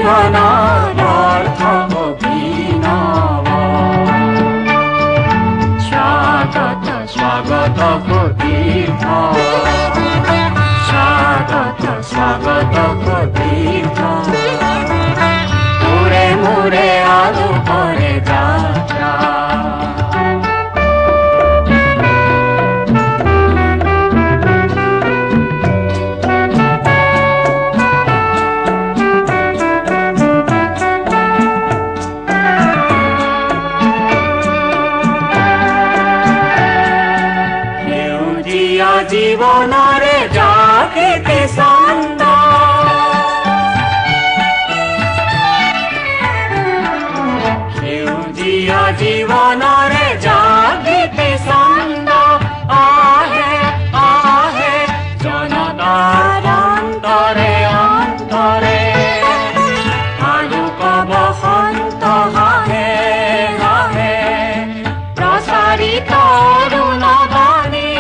जीवनार अर्थ अभिनव स्वागत स्वागत को तीर्थ स्वागत स्वागत को तीर्थ मुरे मुरे आलू करे যাত্রা জীবনরে জাগিতে ছন্দ সেউজীয়া জীবনরে জাগিতে ছন্দ আহে আহে জনতার অন্তরে অন্তরে আলোক বসন্ত হাহে হাহে প্রসারিত অরুণবাণী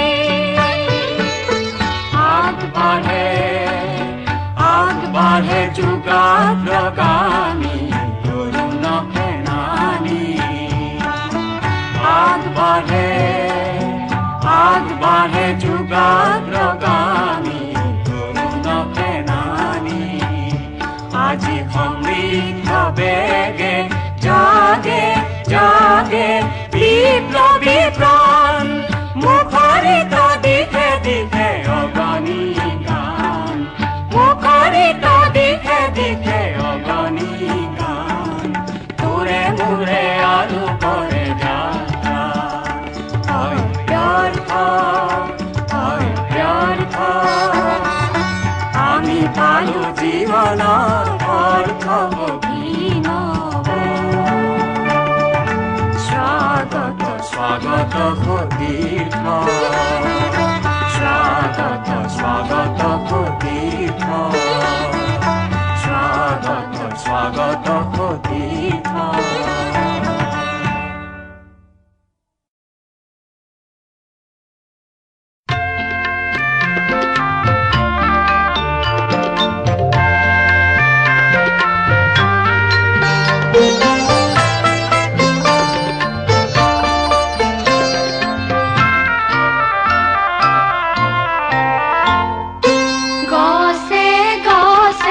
आगे जुगाग्रगामी तरुण सेनानी आग बढ़े जुगाग्रगामी तरुण सेनानी আজি সমৃদ্ধ বেগে জাগে জাগে বিপ্লবী প্রাণ মুখরিত দিকে দিকে অগণী গান মুখরিত দিকে দিকে অগণী গান তোরে মুরে আলু করে যাত্রা হয় ব্যর্থ আমি পালু জীবনার অর্থ অভিনব স্বাগত স্বাগত তীর্থ স্বাগত স্বাগত তীর্থ স্বাগত স্বাগত তীর্থ গছে গছে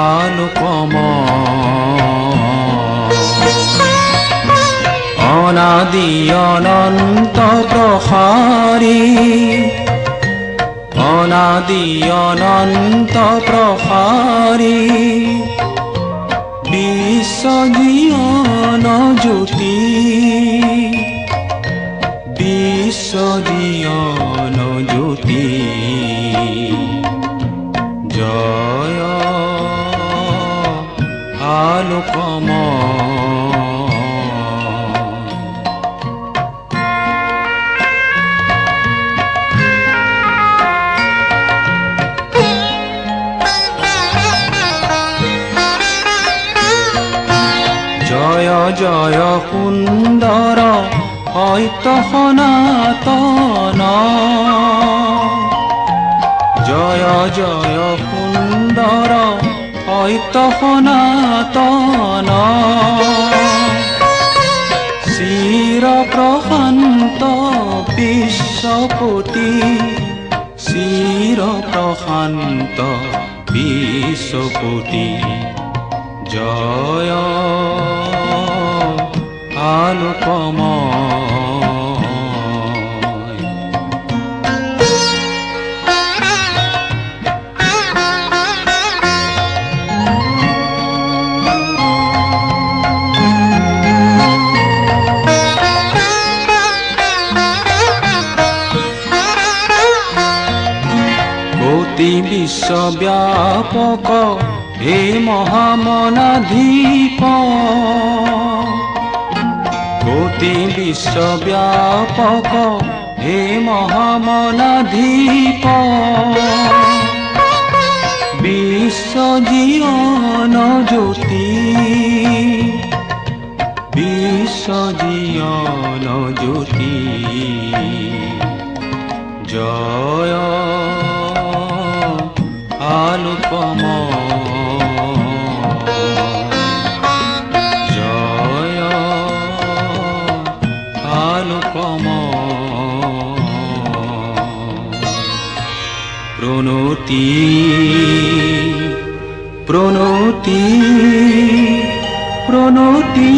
আলোকময় অনাদি অনন্ত প্ৰসাৰী অনাদি অনন্ত প্ৰসাৰী বিশ্ব জীয়ন জ্যোতি বিশ্ব জীয়ন জ্যোতি জয় আলোকময় জয় জয় সুন্দৰ সত্য সনাতন জয় জয় সুন্দৰ সত্য সনাতন চিৰ প্ৰশান্ত বিশ্বপতি চিৰ প্ৰশান্ত বিশ্বপতি জয় আলোকময় কোটি বিশ্বব্যাপক হে মহামনাধীপ কোটি বিশ্বব্যাপক হে মহামনাধীপ বিশ্ব জীয়ন জ্যোতি বিশ্ব জীয়ন জ্যোতি জয় আলোকময় জয় আলোকময় প্ৰণতি প্ৰণতি প্ৰণতি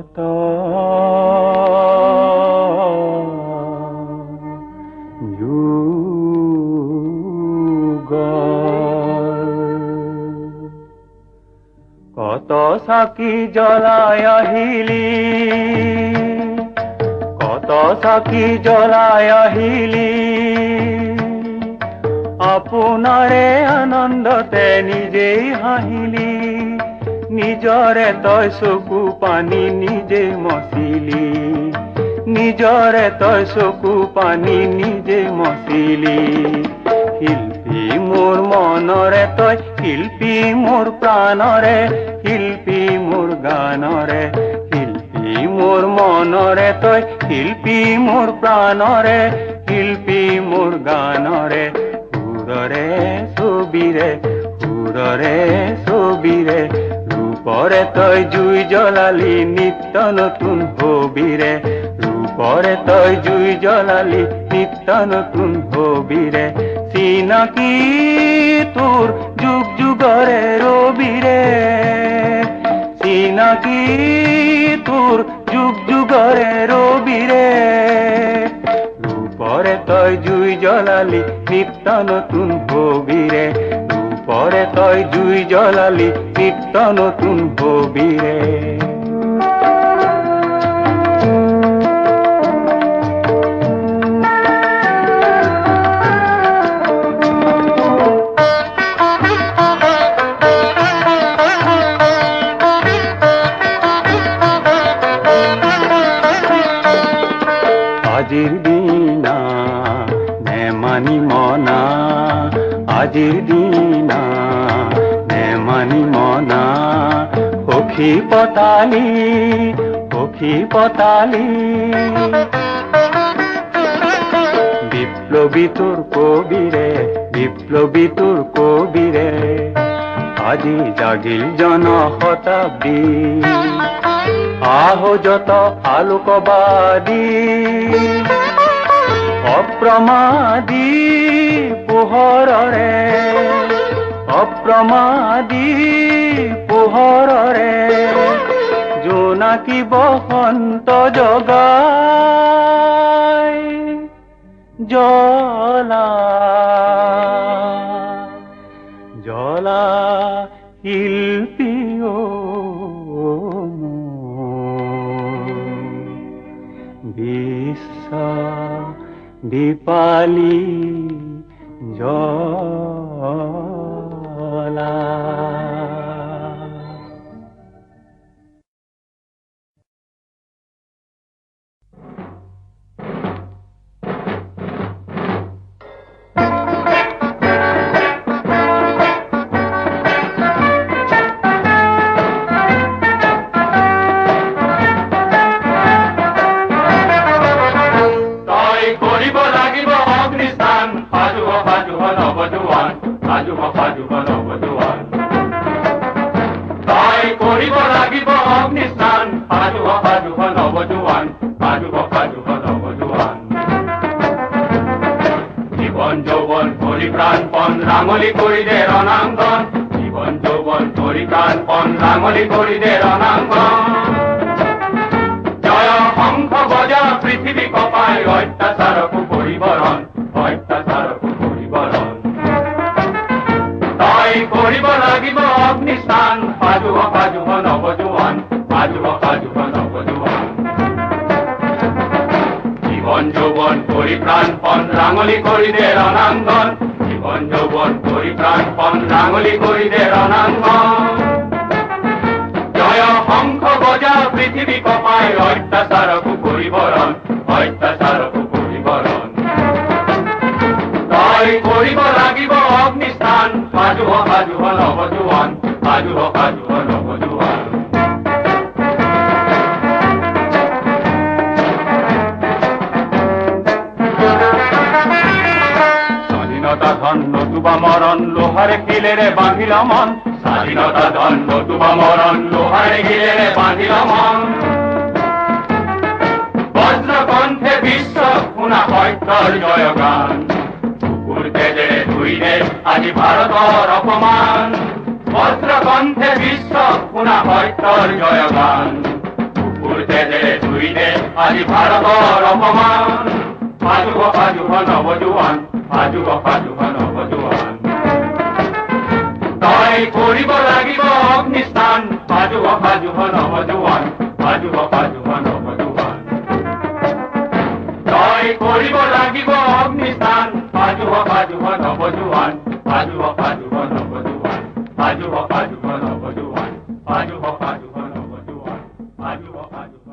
কত কত সাকি জ্বলাই আহিলি কত সাকি জ্বলাই আহিলি আপোনাৰে আনন্দতে নিজেই হাঁহিলি নিজৰে তই চকু পানী নিজে মচিলি নিজৰে তই চকু পানী নিজে মচিলি শিল্পী মোৰ মনৰে তই শিল্পী মোৰ প্ৰাণৰে শিল্পী মোৰ গানৰে শিল্পী মোৰ মনৰে তই শিল্পী মোৰ প্ৰাণৰে শিল্পী মোৰ গানৰে সুৰৰে ছবিৰে সুৰৰে ছবিৰে ৰূপৰে তই জুই জ্বলালি নিত্য নতুন হবিৰে ৰূপৰে তই জুই জ্বলালি নিত্য নতুন হবিৰে চিনাকি তোৰ যুগ যুগৰে ৰবিৰে চিনাকি তোৰ যুগ যুগৰে ৰবিৰে ৰূপৰে তই জুই জ্বলালি নিত্য নতুন হবিৰে ৰূপৰে তই জুই জ্বলালি নিত্য নতুন হবিৰে আজিৰ দিনা নেমানি মনা আজিৰ দিনা নেমানি মনা সখী পতালি বিপ্লৱী তোৰ কবিৰে আজি জাগিল জনশতাব্দী আহোজত আলোকবাদী অপ্ৰমাদী পোহৰৰে জোনাকী বসন্ত জগাই জ্বলা শিল্পী বিশ্ব দীপালি জ্বলা ৰাঙলি কৰি দে ৰণাঙ্গন জীবন যৌবন পৰিপ্ৰাণপণ ৰাঙলি কৰি দে ৰণাঙ্গন জয় শংখ বজা পৃথিৱী কপাই অত্যাচাৰকো পৰিবৰণ তই কৰিব লাগিব অগ্নিস্থান সাজুহ নৱজোৱান জীবন যৌবন পৰিপ্ৰাণপণ ৰাঙলি কৰি দে ৰণাঙ্গন জীবন যৌবন পৰিপ্ৰাণপণ ৰাঙলি কৰি দে ৰণাঙ্গন জয় শংখ বজা পৃথিৱী কপাই অত্যাচাৰকো পৰিবৰণ তই কৰিব লাগিব অগ্নিস্থান সাজুহ নৱজোৱান স্বাধীনতা ধন নতুবা মৰণ লোহাৰে শিলেৰে বান্ধিল মন স্বাধীনতা ধন নতুবা মৰণ লোহাৰে শিলেৰে বান্ধিল মন বজ্ৰকণ্ঠে বিশ্ব শুনা সত্যৰ জয়গান কুকুৰ তেজেৰে ধুইলে আজি ভাৰতৰ অপমান বজ্ৰকণ্ঠে বিশ্ব শুনা সত্যৰ জয়গান কুকুৰ ধুইতে আজি ভাৰতৰ অপমান সাজুহ সাজুহ নৱজোৱান সাজুহ সাজুহ নৱজোৱান তই কৰিব লাগিব অগ্নিস্থান সাজুহ সাজুহ নৱজোৱান সাজুহ সাজুহ নৱজোৱান তই কৰিব লাগিব অগ্নিস্থান সাজুহ সাজুহ নৱজোৱান সাজুহ সাজুহ নৱজোৱান সাজুহ সাজুহ নৱজোৱান সাজুহ সাজুহ নৱজোৱান সাজুহ সাজুহ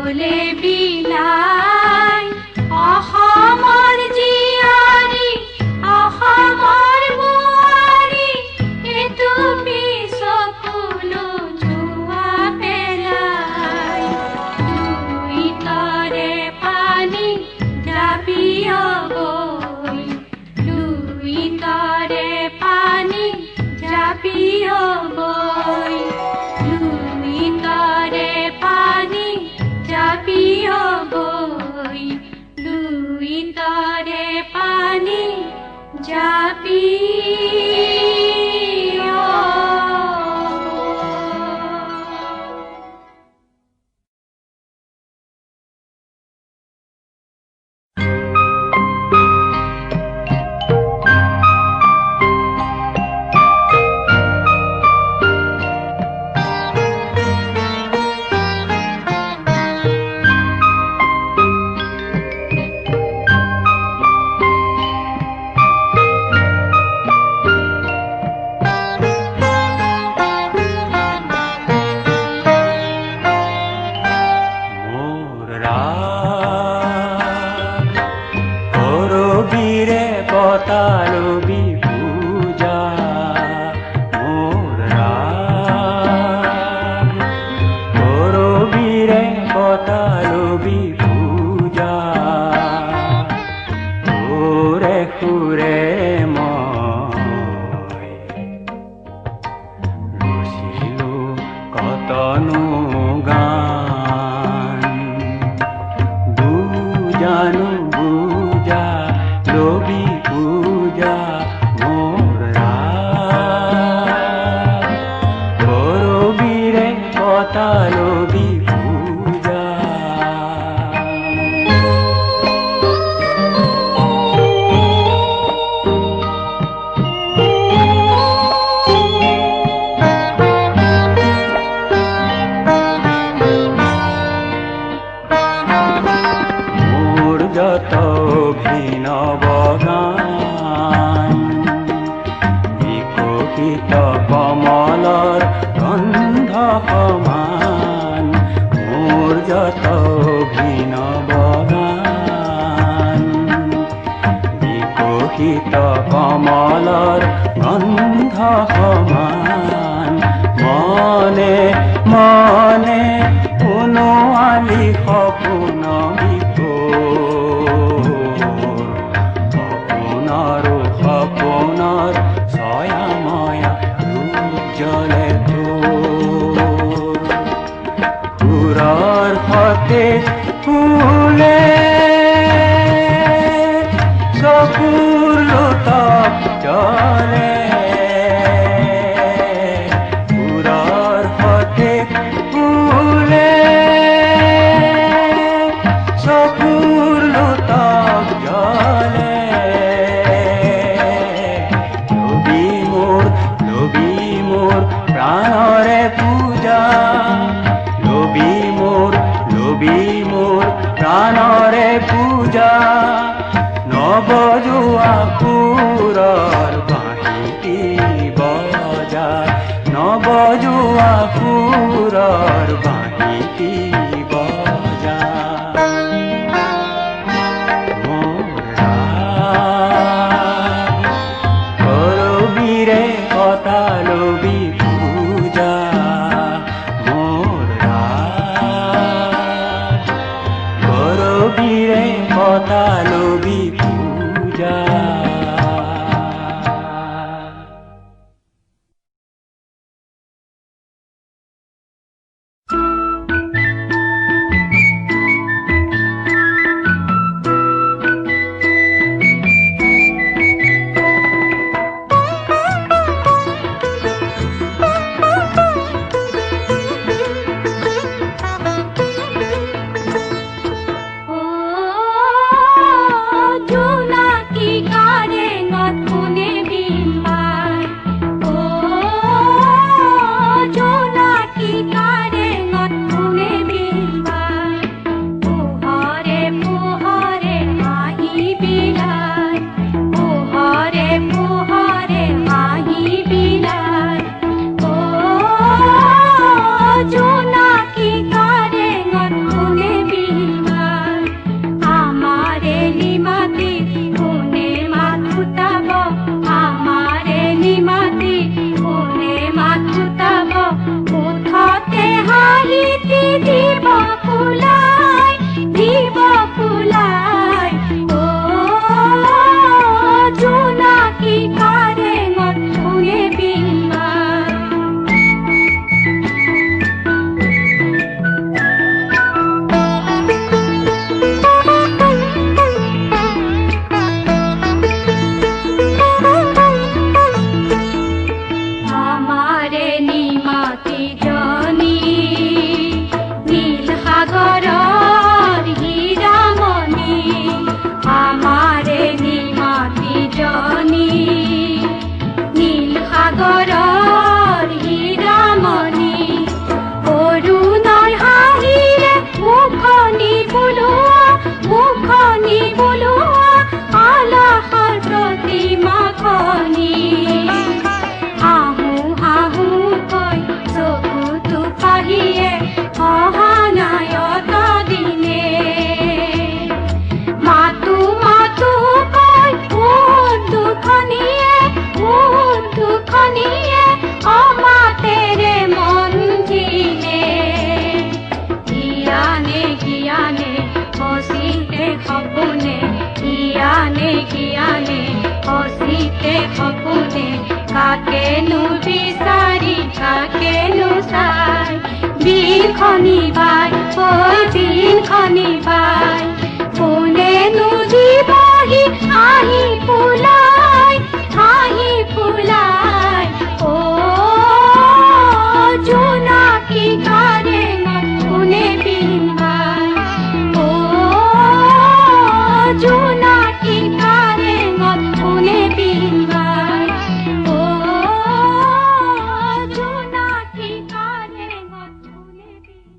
গলে বিলাই অসমৰ জীয়ৰী অসমৰ বোৱাৰী এইটো পিছকুলো যোৱা পেলাই দুই তৰে পানী জাপিয় গৈ দুই তৰে পানী জাপিয় গৈ দুই তৰে পানী জাপিয় গৈ দুই তৰে পানী জাপিয় কমলৰ গন্ধ সমান মনে মনে উনোৱালি সপোন সপোনৰ সপোনৰ ছয়াময়া ৰূপ জ্বলে সুৰৰ সতে ফুলে চকুৰ লোটক জলে সুৰৰ সতে ফুলে চকুৰ লোটক জলে লবি মোৰ প্ৰাণৰে পূজা লবি মোৰ প্ৰাণৰে পূজা নবজোৱা সুৰৰ বাঁহী বজা নবজোৱা সুৰৰ বাঁহী বজা কৰবীৰে কটালবি পূজা কৰবীৰে কটালবি পূজা সপোনে ইয়ানে কিয়ানে হসিতে সপোনে কাকেনো বিচাৰি কাকেনো চাই বিনখনি বাই ঐ বিনখনি বাই কোনেনো দিবহি আহি ফুলাই ও জোনাকী কাৰেঙত কোনে বিন বাই ও জোনাকী কাৰেঙত কোনে বিন বাই ও জোনাকী কাৰেঙত কোনে বিন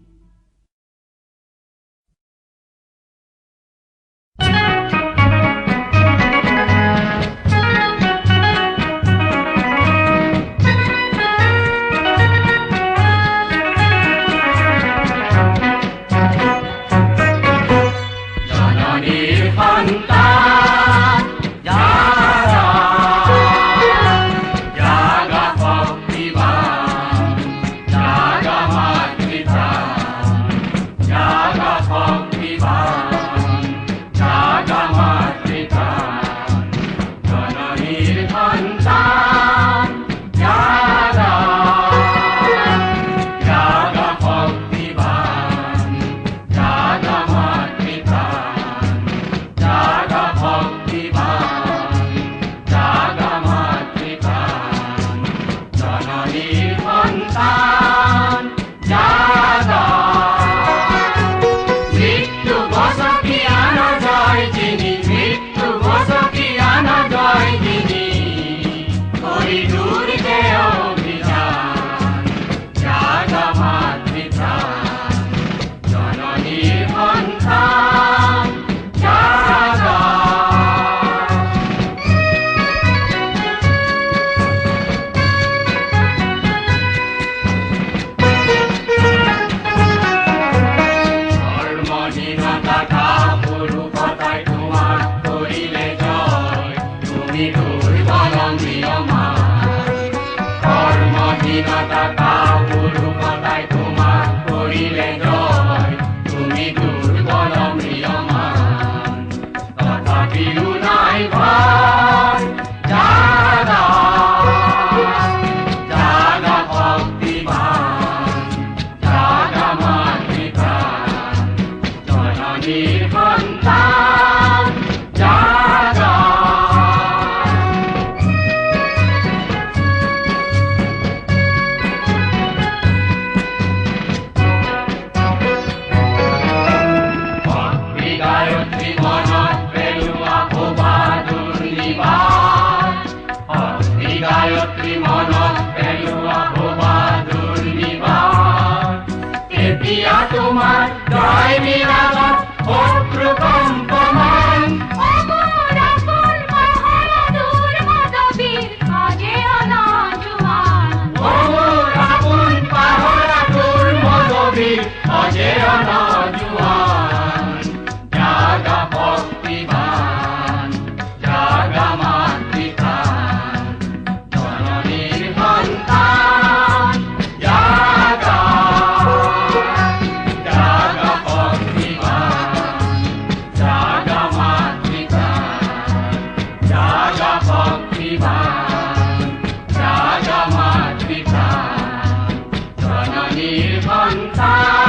Janani Banta